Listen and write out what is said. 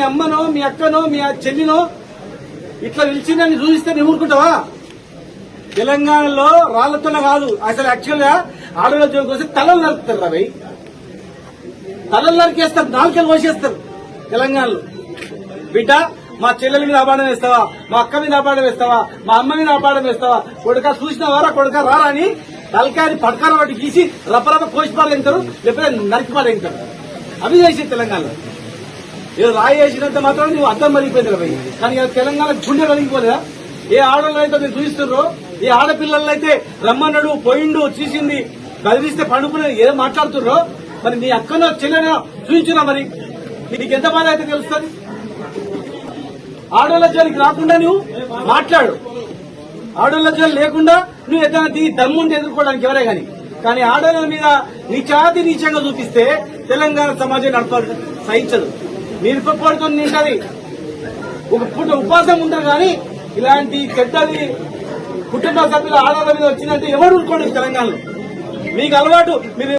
అమ్మనో మీ అక్కనో మీ చెల్లినో ఇట్లా నిలిచిందని చూపిస్తే నువ్వు ఊరుకుంటావా? తెలంగాణలో రాళ్లతోనే కాదు, అసలు యాక్చువల్ గా ఆడవాళ్ళ జోలికి వస్తే తలలు నరుకుతారు రవి, తలలు నరికేస్తారు, నాలుకలు కోసేస్తారు. తెలంగాణలో బిడ్డ మా చెల్లెల మీద అపాడం వేస్తావా, మా అక్క మీద అపాడం వేస్తావా, మా అమ్మ మీద అపాడం వేస్తావా, కొడుక చూసినవారా కొడుక రారా అని తలకాయని పడకాల వాటి గీసి రప్పరప్ప కోసి పాలెంటారు, లేకపోతే నరికి పాలెంటారు. అవి చేసి తెలంగాణలో ఏదో రాయి వేసినంత మాత్రం నువ్వు అర్థం మరిగిపోయింది రవి. కానీ తెలంగాణ గుండె కలిగిపోలేదా? ఏ ఆడవాళ్ళు అయితే మీరు చూపిస్తున్నారో, ఏ ఆడపిల్లలు అయితే రమ్మన్నాడు పోయిండు చూసింది కదిలిస్తే పండుకునే ఏదో మాట్లాడుతున్నారో, మరి నీ అక్కనో చెల్లెనో చూపించున్నా మరి నీకు ఎంత బాధ అయితే తెలుస్తుంది. ఆడవాళ్ళ జోలికి రాకుండా నువ్వు మాట్లాడు, ఆడవాళ్ళ జోలి లేకుండా నువ్వు ఏదైనా దిగి దమ్ముంటే ఎదుర్కోవడానికి ఎవరే కానీ ఆడవాళ్ళ మీద నీచాతి నీచంగా చూపిస్తే తెలంగాణ సమాజం నడపాలి సహించదు. మీరు పడుతూ నింటది ఒక పూట ఉపాసం ఉంటారు కానీ ఇలాంటి చెడ్డది కుటుంబ సభ్యుల ఆడవాళ్ళ మీద వచ్చిందంటే ఎవరు ఊరుకోండి తెలంగాణలో. మీకు అలవాటు మీరు